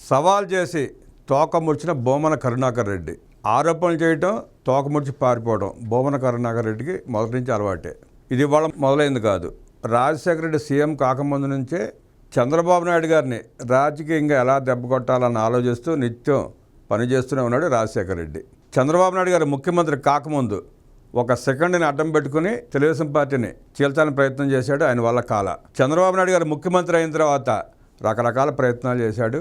సవాల్ చేసి తోక ముడిచిన బోమన కరుణాకర్ రెడ్డి. ఆరోపణలు చేయటం, తోక ముడిచి పారిపోవడం బోమన కరుణాకర్ రెడ్డికి మొదటి నుంచి అలవాటే. ఇది ఇవాళ మొదలైంది కాదు. రాజశేఖర రెడ్డి సీఎం కాకముందు నుంచే చంద్రబాబు నాయుడు గారిని రాజకీయంగా ఎలా దెబ్బకొట్టాలని ఆలోచిస్తూ నిత్యం పనిచేస్తూనే ఉన్నాడు రాజశేఖర రెడ్డి. చంద్రబాబు నాయుడు గారు ముఖ్యమంత్రి కాకముందు ఒక సెకండ్ని అడ్డం పెట్టుకుని తెలుగుదేశం పార్టీని చీల్చాలని ప్రయత్నం చేశాడు. ఆయన వల్ల కాల. చంద్రబాబు నాయుడు గారు ముఖ్యమంత్రి అయిన తర్వాత రకరకాల ప్రయత్నాలు చేశాడు.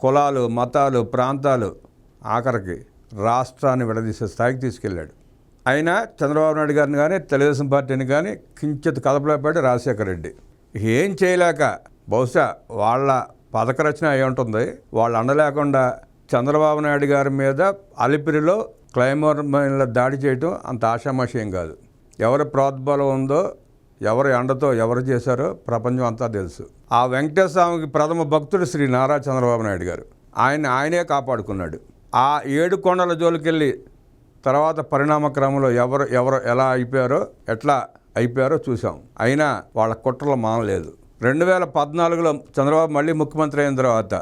కులాలు, మతాలు, ప్రాంతాలు, ఆఖరికి రాష్ట్రాన్ని విడదీసే స్థాయికి తీసుకెళ్ళాడు. అయినా చంద్రబాబు నాయుడు గారిని కానీ తెలుగుదేశం పార్టీని కానీ కించిత్ కదపలేపాడు రాజశేఖర రెడ్డి. ఏం చేయలేక, బహుశా వాళ్ళ పథక రచన అయి ఉంటుంది, వాళ్ళు అండలేకుండా చంద్రబాబు నాయుడు గారి మీద అలిపిరిలో క్లైమర్ మైన్ల దాడి చేయటం అంత ఆషామాషయం కాదు. ఎవరి ప్రోద్బలం ఉందో, ఎవరి అండతో ఎవరు చేశారో ప్రపంచం అంతా తెలుసు. ఆ వెంకటేశ్వర స్వామికి ప్రథమ భక్తుడు శ్రీ నారా చంద్రబాబు నాయుడు గారు. ఆయనే కాపాడుకున్నాడు. ఆ 7 కొండల జోలికెళ్ళి తర్వాత పరిణామ క్రమంలో ఎవరు ఎలా అయిపోయారో, ఎట్లా అయిపోయారో చూసాం. అయినా వాళ్ళ కుట్రలు మానలేదు. 2014లో చంద్రబాబు మళ్ళీ ముఖ్యమంత్రి అయిన తర్వాత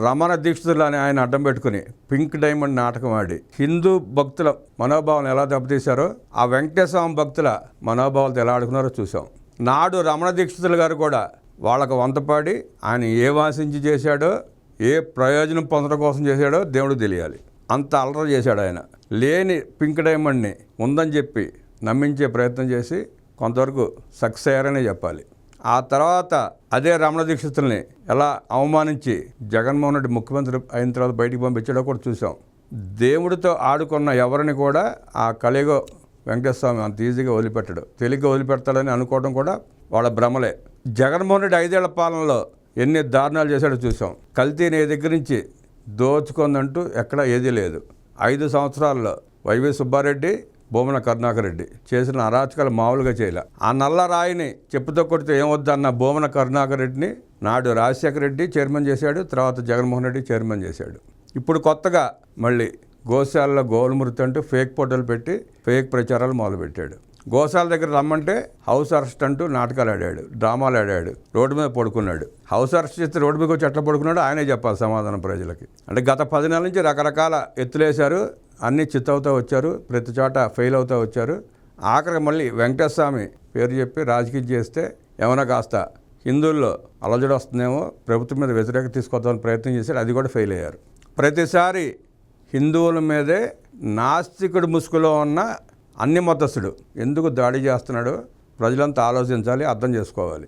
రమణ దీక్షితులు అని ఆయన అడ్డం పెట్టుకుని పింక్ డైమండ్ నాటకం ఆడి హిందూ భక్తుల మనోభావాలను ఎలా దెబ్బతీశారో, ఆ వెంకటేశ్వర స్వామి భక్తుల మనోభావాలతో ఎలా ఆడుకున్నారో చూసాం. నాడు రమణ దీక్షితులు గారు కూడా వాళ్ళకు వంతపాడి ఆయన ఏ వాసించి చేశాడో, ఏ ప్రయోజనం పొందడం కోసం చేశాడో దేవుడికి తెలియాలి. అంత అలర చేశాడు ఆయన. లేని పింక్ డైమండ్ని ఉందని చెప్పి నమ్మించే ప్రయత్నం చేసి కొంతవరకు సక్సెస్ అయ్యారనే చెప్పాలి. ఆ తర్వాత అదే రమణ దీక్షితుల్ని ఎలా అవమానించి జగన్మోహన్ రెడ్డి ముఖ్యమంత్రి అయిన తర్వాత బయటికి పంపించాడో కూడా చూసాం. దేవుడితో ఆడుకున్న ఎవరిని కూడా ఆ కలియుగ వెంకటేశ్వర స్వామి అంత ఈజీగా వదిలిపెట్టాడు. తేలిగ్గా వదిలిపెడతాడని అనుకోవడం కూడా వాళ్ళ భ్రమలే. జగన్మోహన్ రెడ్డి 5 ఏళ్ల పాలనలో ఎన్ని దారుణాలు చేశాడో చూసాం. కల్తీని దగ్గర నుంచి దోచుకుందంటూ ఎక్కడ ఏదీ లేదు. 5 సంవత్సరాల్లో వైవి సుబ్బారెడ్డి, బోమన కరుణాకర్ రెడ్డి చేసిన అరాచకాలు మామూలుగా చేయలే. ఆ నల్ల రాయిని చెప్పుతో కొడితే ఏమొద్దన్న బోమన కరుణాకర్ రెడ్డిని నాడు రాజశేఖర రెడ్డి చైర్మన్ చేశాడు, తర్వాత జగన్మోహన్ రెడ్డి చైర్మన్ చేశాడు. ఇప్పుడు కొత్తగా మళ్ళీ గోశాలలో గోల్మృతి అంటూ ఫేక్ ఫోటోలు పెట్టి ఫేక్ ప్రచారాలు మొదలుపెట్టాడు. గోశాల దగ్గర రమ్మంటే హౌస్ అరెస్ట్ అంటూ నాటకాలు ఆడాడు, డ్రామాలు ఆడాడు, రోడ్డు మీద పడుకున్నాడు. హౌస్ అరెస్ట్ చేస్తే రోడ్డు మీద వచ్చి ఎట్లా పడుకున్నాడు ఆయనే చెప్పాలి సమాధానం ప్రజలకి. అంటే గత 10 నెలల నుంచి రకరకాల ఎత్తులేశారు, అన్నీ చిత్తవుతూ వచ్చారు, ప్రతి చోట ఫెయిల్ అవుతూ వచ్చారు. ఆఖరికి మళ్ళీ వెంకటేశ్వర స్వామి పేరు చెప్పి రాజకీయం చేస్తే ఏమైనా కాస్త హిందువుల్లో అలజడి వస్తుందేమో, ప్రభుత్వం మీద వ్యతిరేకత తీసుకొద్దామని ప్రయత్నం చేశారు, అది కూడా ఫెయిల్ అయ్యారు. ప్రతిసారి హిందువుల మీదే నాస్తికుడు ముసుగులో ఉన్న అన్ని మతస్థుడు ఎందుకు దాడి చేస్తున్నాడో ప్రజలంతా ఆలోచించాలి, అర్థం చేసుకోవాలి.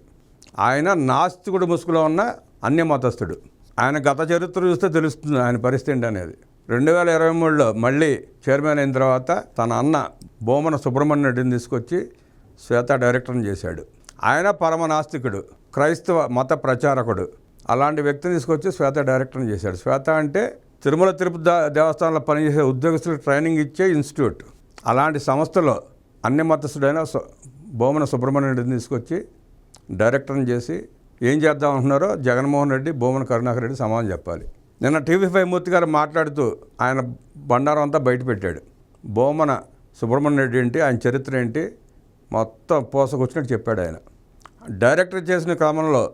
ఆయన నాస్తికుడు ముసుగులో ఉన్న అన్ని మతస్థుడు. ఆయన గత చరిత్ర చూస్తే తెలుస్తుంది ఆయన పరిస్థితి ఏంటి అనేది. 2023లో మళ్ళీ చైర్మన్ అయిన తర్వాత తన అన్న బోమన సుబ్రహ్మణ్య రెడ్డిని తీసుకొచ్చి శ్వేత డైరెక్టర్ని చేశాడు. ఆయన పరమ నాస్తికుడు, క్రైస్తవ మత ప్రచారకుడు. అలాంటి వ్యక్తిని తీసుకొచ్చి శ్వేత డైరెక్టర్ని చేశాడు. శ్వేత అంటే తిరుమల తిరుపతి దేవస్థానంలో పనిచేసే ఉద్యోగస్తులకు ట్రైనింగ్ ఇచ్చే ఇన్స్టిట్యూట్. అలాంటి సంస్థలో అన్ని మతస్థుడైన బోమన సుబ్రహ్మణ్య రెడ్డిని తీసుకొచ్చి డైరెక్టర్ని చేసి ఏం చేద్దాం అంటున్నారో జగన్మోహన్ రెడ్డి, బోమన కరుణాకర్ రెడ్డి సమాధానం చెప్పాలి. నిన్న TV5 మూర్తి గారు మాట్లాడుతూ ఆయన బండారం అంతా బయటపెట్టాడు. బోమన సుబ్రహ్మణ్య రెడ్డి ఏంటి, ఆయన చరిత్ర ఏంటి, మొత్తం పోసకొచ్చినట్టు చెప్పాడు. ఆయన డైరెక్టర్ చేసిన క్రమంలో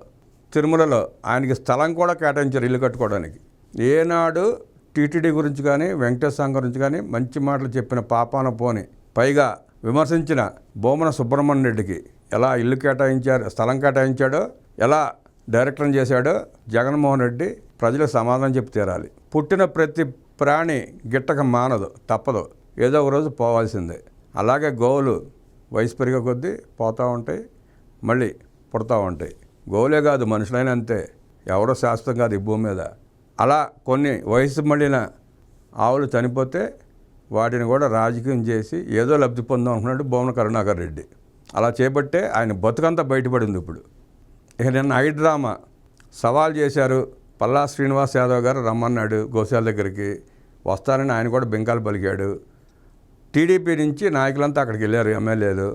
తిరుమలలో ఆయనకి స్థలం కూడా కేటాయించారు ఇల్లు కట్టుకోవడానికి. ఏనాడు టీటీడీ గురించి కానీ వెంకటేశ్వర స్వామి గురించి కానీ మంచి మాటలు చెప్పిన పాపాన పోని, పైగా విమర్శించిన బోమన సుబ్రహ్మణ్య రెడ్డికి ఎలా ఇల్లు కేటాయించారు, స్థలం కేటాయించాడో, ఎలా డైరెక్టర్ని చేశాడో జగన్మోహన్ రెడ్డి ప్రజలకు సమాధానం చెప్పి తీరాలి. పుట్టిన ప్రతి ప్రాణి గిట్టక మానదు, తప్పదు, ఏదో ఒక రోజు పోవాల్సిందే. అలాగే గోవులు వయసు పెరిగే కొద్దీ పోతూ ఉంటాయి, మళ్ళీ పుడతూ ఉంటాయి. గోవులే కాదు, మనుషులైనా అంతే, ఎవరో శాశ్వతం కాదు ఈ భూమి మీద. అలా కొన్ని వయసు మళ్ళిన ఆవులు చనిపోతే వాటిని కూడా రాజకీయం చేసి ఏదో లబ్ధి పొందాం అనుకున్నాడు బోమన కరుణాకర్ రెడ్డి. అలా చేపట్టే ఆయన బతుకంతా బయటపడింది. ఇప్పుడు ఇక నిన్న డ్రామా సవాల్ చేశారు. పల్లా శ్రీనివాస్ యాదవ్ గారు రమ్మన్నాడు గోశాల దగ్గరికి, వస్తారని ఆయన కూడా బెంకాలు పలికాడు. టీడీపీ నుంచి నాయకులంతా అక్కడికి వెళ్ళారు, ఎమ్మెల్యేలు.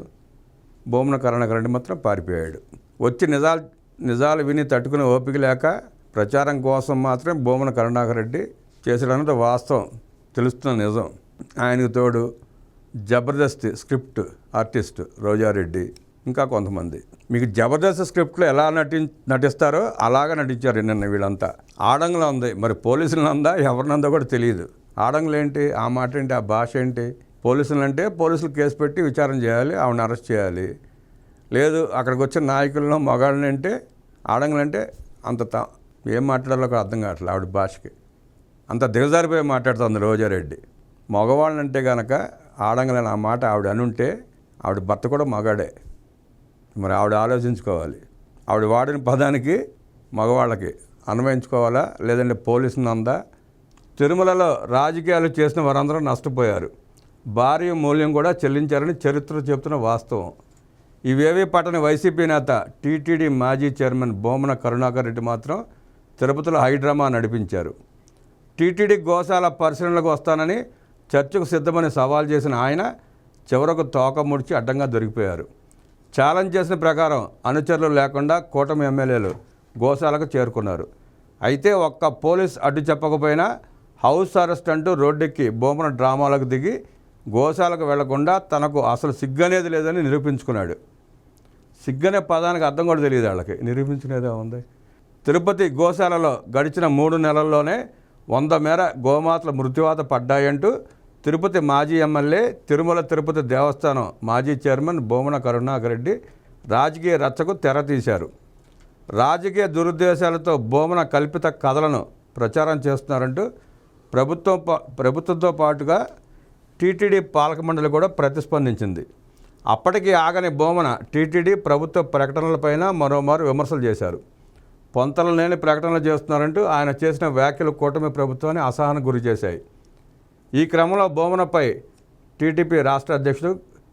బోమన కరుణాకర్ రెడ్డి మాత్రం పారిపోయాడు. వచ్చి నిజాలు విని తట్టుకునే ఓపిక లేక ప్రచారం కోసం మాత్రం బోమన కరుణాకర్ రెడ్డి చేసేటంత వాస్తవం తెలుస్తున్న నిజం. ఆయనకు తోడు జబర్దస్త్ స్క్రిప్ట్ ఆర్టిస్ట్ రోజారెడ్డి, ఇంకా కొంతమంది. మీకు జబర్దస్త్ స్క్రిప్ట్లో ఎలా నటిస్తారో అలాగా నటించారు నిన్న వీళ్ళంతా. ఆడంగులో ఉంది, మరి పోలీసులు అందా ఎవరినందో కూడా తెలియదు. ఆడంగులు ఏంటి, ఆ మాట ఏంటి, ఆ భాష ఏంటి? పోలీసులు అంటే పోలీసులు కేసు పెట్టి విచారణ చేయాలి, ఆవిడని అరెస్ట్ చేయాలి. లేదు అక్కడికి వచ్చిన నాయకులను మగాళ్ళని అంటే ఆడంగులంటే ఏం మాట్లాడాలో కూడా అర్థం కావట్లేదు. ఆవిడ భాషకి అంత దిగజారిపోయి మాట్లాడుతుంది రోజారెడ్డి. మగవాళ్ళంటే కనుక ఆడంగులని ఆ మాట ఆవిడ అనుంటే ఆవిడ భర్త కూడా మగాడే. మరి ఆవిడ ఆలోచించుకోవాలి. ఆవిడ వాడిన పదానికి మగవాళ్ళకి అన్వయించుకోవాలా, లేదంటే పోలీసుని అందా? తిరుమలలో రాజకీయాలు చేసిన వారందరూ నష్టపోయారు, భారీ మూల్యం కూడా చెల్లించారని చరిత్ర చెబుతున్న వాస్తవం. ఇవేవీ పట్టని వైసీపీ నేత టీటీడీ మాజీ చైర్మన్ బోమన కరుణాకర్ రెడ్డి మాత్రం తిరుపతిలో హైడ్రామా నడిపించారు. టీటీడీ గోశాల పరిశీలనలకు వస్తానని చర్చకు సిద్ధమని సవాల్ చేసిన ఆయన చివరకు తోక ముడిచి అడ్డంగా దొరికిపోయారు. ఛాలెంజ్ చేసిన ప్రకారం అనుచరులు లేకుండా కూటమి ఎమ్మెల్యేలు గోశాలకు చేరుకున్నారు. అయితే ఒక్క పోలీస్ అడ్డు చెప్పకపోయినా హౌస్ అరెస్ట్ అంటూ రోడ్డెక్కి బోమన డ్రామాలకు దిగి గోశాలకు వెళ్లకుండా తనకు అసలు సిగ్గనేది లేదని నిరూపించుకున్నాడు. సిగ్గనే పదానికి అర్థం కూడా తెలియదు వాళ్ళకి, నిరూపించుకునేదే ఉంది. తిరుపతి గోశాలలో గడిచిన 3 నెలల్లోనే 100 మేర గోమాతల మృత్యువాత పడ్డాయంటూ తిరుపతి మాజీ ఎమ్మెల్యే, తిరుమల తిరుపతి దేవస్థానం మాజీ చైర్మన్ బోమన కరుణాకర్ రెడ్డి రాజకీయ రచ్చకు తెరతీశారు. రాజకీయ దురుద్దేశాలతో బోమన కల్పిత కథలను ప్రచారం చేస్తున్నారంటూ ప్రభుత్వంతో పాటుగా టీటీడీ పాలక మండలి కూడా ప్రతిస్పందించింది. అప్పటికి ఆగని బోమన టీటీడీ ప్రభుత్వ ప్రకటనలపైన మరోమారు విమర్శలు చేశారు. పొంతలు లేని ప్రకటనలు చేస్తున్నారంటూ ఆయన చేసిన వ్యాఖ్యలు కూటమి ప్రభుత్వాన్ని అసహనానికి గురి చేశాయి. ఈ క్రమంలో బోమనపై టీడీపీ రాష్ట్ర అధ్యక్షుడు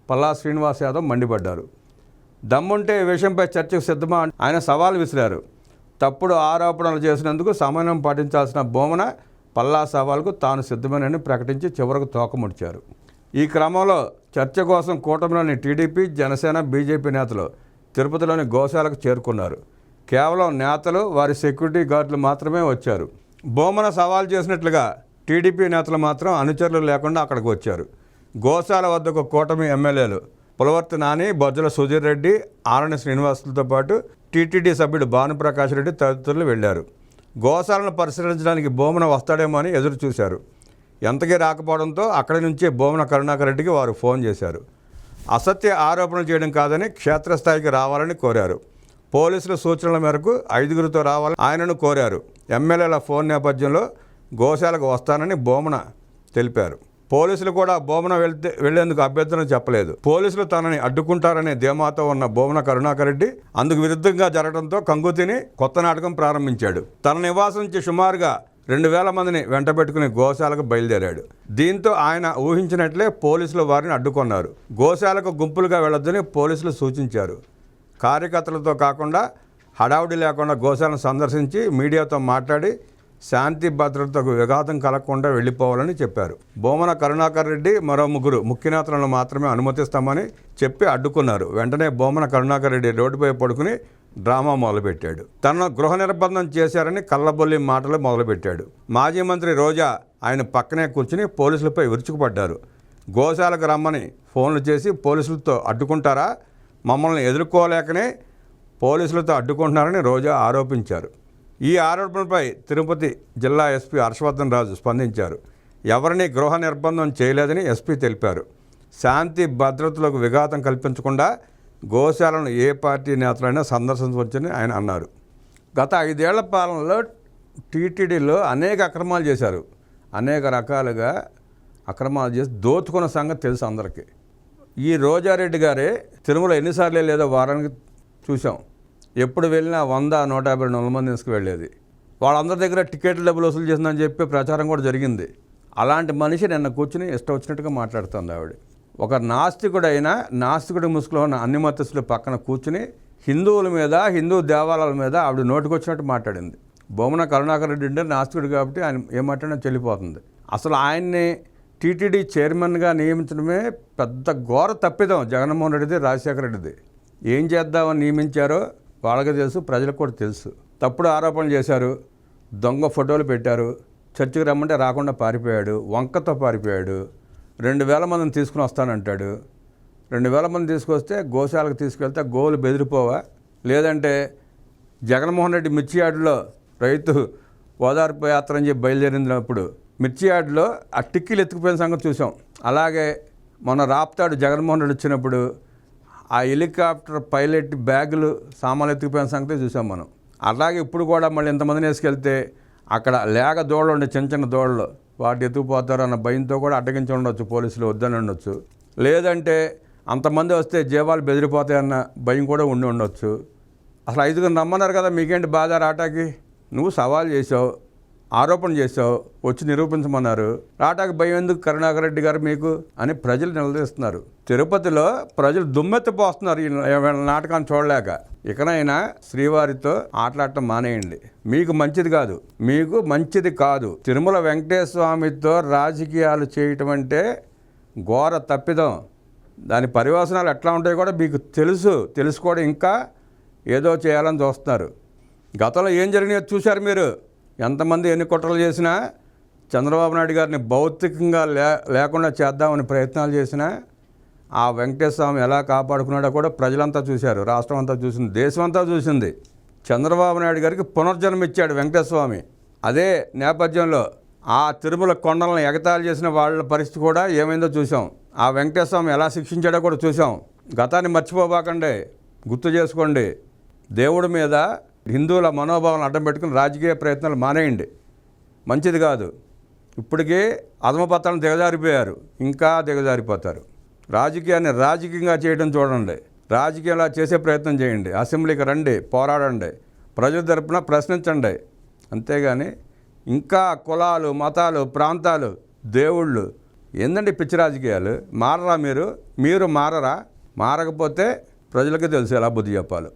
పల్లా శ్రీనివాస్ యాదవ్ మండిపడ్డారు. దమ్ముంటే ఈ విషయంపై చర్చకు సిద్ధమా ఆయన సవాల్ విసిరారు. తప్పుడు ఆరోపణలు చేసినందుకు సమన్వయం పాటించాల్సిన బోమన పల్లా సవాల్కు తాను సిద్ధమేనని ప్రకటించి చివరకు తోకముడిచారు. ఈ క్రమంలో చర్చ కోసం కూటమిలోని టీడీపీ, జనసేన, బీజేపీ నేతలు తిరుపతిలోని గోశాలకు చేరుకున్నారు. కేవలం నేతలు, వారి సెక్యూరిటీ గార్డులు మాత్రమే వచ్చారు. బోమన సవాల్ చేసినట్లుగా టీడీపీ నేతలు మాత్రం అనుచరులు లేకుండా అక్కడికి వచ్చారు. గోశాల వద్దకు కూటమి ఎమ్మెల్యేలు పులవర్తి నాని, బొజ్జల సుధీర్ రెడ్డి, ఆరణి శ్రీనివాసులతో పాటు టీటీడీ సభ్యుడు భానుప్రకాష్ రెడ్డి తదితరులు వెళ్లారు. గోశాలను పరిశీలించడానికి బోమన వస్తాడేమో అని ఎదురు చూశారు. ఎంతకీ రాకపోవడంతో అక్కడి నుంచే బోమన కరుణాకర్ రెడ్డికి వారు ఫోన్ చేశారు. అసత్య ఆరోపణలు చేయడం కాదని క్షేత్రస్థాయికి రావాలని కోరారు. పోలీసుల సూచనల మేరకు 5గురితో రావాలని ఆయనను కోరారు. ఎమ్మెల్యేల ఫోన్ నేపథ్యంలో గోశాలకు వస్తానని బోమన తెలిపారు. పోలీసులు కూడా బోమన వెళ్లేందుకు అభ్యర్థన చెప్పలేదు. పోలీసులు తనని అడ్డుకుంటారనే ధీమాతో ఉన్న బోమన కరుణాకర్ రెడ్డి అందుకు విరుద్ధంగా జరగడంతో కంగుతిని కొత్త నాటకం ప్రారంభించాడు. తన నివాసం నుంచి సుమారుగా 2000 మందిని వెంటబెట్టుకుని గోశాలకు బయలుదేరాడు. దీంతో ఆయన ఊహించినట్లే పోలీసులు వారిని అడ్డుకున్నారు. గోశాలకు గుంపులుగా వెళ్లొద్దని పోలీసులు సూచించారు. కార్యకర్తలతో కాకుండా హడావుడి లేకుండా గోశాలను సందర్శించి మీడియాతో మాట్లాడి శాంతి భద్రతకు విఘాతం కలగకుండా వెళ్ళిపోవాలని చెప్పారు. బోమన కరుణాకర్ రెడ్డి మరో 3 ముఖ్య నేతలను మాత్రమే అనుమతిస్తామని చెప్పి అడ్డుకున్నారు. వెంటనే బోమన కరుణాకర్ రెడ్డి రోడ్డుపై పడుకుని డ్రామా మొదలుపెట్టాడు. తనను గృహ నిర్బంధం చేశారని కళ్ళబొల్లి మాటలు మొదలుపెట్టాడు. మాజీ మంత్రి రోజా ఆయన పక్కనే కూర్చుని పోలీసులపై విరుచుకుపడ్డారు. గోశాలకు రమ్మని ఫోన్లు చేసి పోలీసులతో అడ్డుకుంటారా, మమ్మల్ని ఎదుర్కోలేకనే పోలీసులతో అడ్డుకుంటున్నారని రోజా ఆరోపించారు. ఈ ఆరోపణలపై తిరుపతి జిల్లా ఎస్పీ హర్షవర్ధన్ రాజు స్పందించారు. ఎవరిని గృహ నిర్బంధం చేయలేదని ఎస్పీ తెలిపారు. శాంతి భద్రతలకు విఘాతం కల్పించకుండా గోశాలను ఏ పార్టీ నేతలైనా సందర్శించవచ్చని ఆయన అన్నారు. గత 5 ఏళ్ల పాలనలో టీటీడీలో అనేక అక్రమాలు చేశారు. అనేక రకాలుగా అక్రమాలు చేసి దోచుకున్న సంగతి తెలుసు అందరికీ. ఈ రోజారెడ్డి గారే తిరుమల ఎన్నిసార్లు లేదో వారానికి చూసాం. ఎప్పుడు వెళ్ళినా 100, 150, 200 మంది తీసుకువెళ్ళేది. వాళ్ళందరి దగ్గర టికెట్లు డబ్బులు వసూలు చేసిందని చెప్పి ప్రచారం కూడా జరిగింది. అలాంటి మనిషి నిన్న కూర్చుని ఇష్టం వచ్చినట్టుగా మాట్లాడుతుంది ఆవిడ. ఒక నాస్తికుడి ముసుగులో ఉన్న అన్ని మతస్థుల పక్కన కూర్చుని హిందువుల మీద, హిందూ దేవాలయాల మీద ఆవిడ నోటికొచ్చినట్టు మాట్లాడింది. బోమన కరుణాకర్ రెడ్డి అంటే నాస్తికుడు కాబట్టి ఆయన ఏం మాట్లాడినా చెల్లిపోతుంది. అసలు ఆయన్ని టీటీడీ చైర్మన్గా నియమించడమే పెద్ద ఘోర తప్పిదం జగన్మోహన్ రెడ్డిది, రాజశేఖర రెడ్డిది. ఏం చేద్దామని నియమించారో వాళ్ళకి తెలుసు, ప్రజలకు కూడా తెలుసు. తప్పుడు ఆరోపణలు చేశారు, దొంగ ఫోటోలు పెట్టారు, చర్చికి రమ్మంటే రాకుండా పారిపోయాడు, వంకతో పారిపోయాడు, 2000 మందిని తీసుకుని వస్తానంటాడు. 2,000 మంది తీసుకొస్తే గోశాలకు తీసుకెళ్తే గోవులు బెదిరిపోవా? లేదంటే జగన్మోహన్ రెడ్డి మిర్చి యార్డులో రైతు ఓదార్పు యాత్ర అని చెప్పి బయలుదేరినప్పుడు మిర్చి యార్డులో ఆ టిక్కీలు ఎత్తుకుపోయిన సంగతి చూసాం. అలాగే మొన్న రాప్తాడు జగన్మోహన్ రెడ్డి వచ్చినప్పుడు ఆ హెలికాప్టర్ పైలట్ బ్యాగులు సామాన్లు ఎత్తుకుపోయిన సంగతి చూసాం మనం. అలాగే ఇప్పుడు కూడా మళ్ళీ ఇంతమందిని వేసుకెళ్తే అక్కడ లేక దోళ్ళు ఉండే చిన్న చిన్న దోళ్ళు వాటి ఎత్తుకుపోతారు అన్న భయంతో కూడా అడ్డగించి ఉండొచ్చు, పోలీసులు వద్దని ఉండొచ్చు. లేదంటే అంతమంది వస్తే జీవాలు బెదిరిపోతాయన్న భయం కూడా ఉండి ఉండొచ్చు. అసలు 5గురు నమ్మన్నారు కదా, మీకేంటి బాధ రాటాకి? నువ్వు సవాల్ చేసావు, ఆరోపణ చేసావు, వచ్చి నిరూపించమన్నారు. రాటాకి భయం ఎందుకు కరుణాకర్ రెడ్డి గారు మీకు అని ప్రజలు నిలదీస్తున్నారు. తిరుపతిలో ప్రజలు దుమ్మెత్తిపోస్తున్నారు ఈ నాటకాన్ని చూడలేక. ఇకనైనా శ్రీవారితో ఆటలాడటం మానేయండి. మీకు మంచిది కాదు, మీకు మంచిది కాదు. తిరుమల వెంకటేశ్వర స్వామితో రాజకీయాలు చేయటం అంటే ఘోర తప్పిదం. దాని పరివాసనాలు ఎట్లా ఉంటాయో కూడా మీకు తెలుసుకోవడం ఇంకా ఏదో చేయాలని చూస్తున్నారు. గతంలో ఏం జరిగినాయో చూశారు మీరు. ఎంతమంది ఎన్ని కుట్రలు చేసినా, చంద్రబాబు నాయుడు గారిని భౌతికంగా లేకుండా చేద్దామని ప్రయత్నాలు చేసినా ఆ వెంకటేశ్వర స్వామి ఎలా కాపాడుకున్నాడో కూడా ప్రజలంతా చూశారు, రాష్ట్రం అంతా చూసింది, దేశం అంతా చూసింది. చంద్రబాబు నాయుడు గారికి పునర్జన్మ ఇచ్చాడు వెంకటేశ్వర స్వామి. అదే నేపథ్యంలో ఆ తిరుమల కొండలను ఎగతాళి చేసిన వాళ్ళ పరిస్థితి కూడా ఏమైందో చూసాం. ఆ వెంకటేశ్వర స్వామి ఎలా శిక్షించాడో కూడా చూసాం. గతాన్ని మర్చిపోబాకండి, గుర్తు చేసుకోండి. దేవుడి మీద హిందువుల మనోభావాలను అడ్డం పెట్టుకుని రాజకీయ ప్రయత్నాలు మానేయండి, మంచిది కాదు. ఇప్పటికే అధమపత్రాలను దిగజారిపోయారు, ఇంకా దిగజారిపోతారు. రాజకీయాన్ని రాజకీయంగా చేయడం చూడండి, రాజకీయంలా చేసే ప్రయత్నం చేయండి. అసెంబ్లీకి రండి, పోరాడండి, ప్రజల తరపున ప్రశ్నించండి. అంతేగాని ఇంకా కులాలు, మతాలు, ప్రాంతాలు, దేవుళ్ళు ఏందండి పిచ్చి రాజకీయాలు? మారరా మీరు మారరా? మారకపోతే ప్రజలకే తెలుసు ఎలా బుద్ధి చెప్పాలి.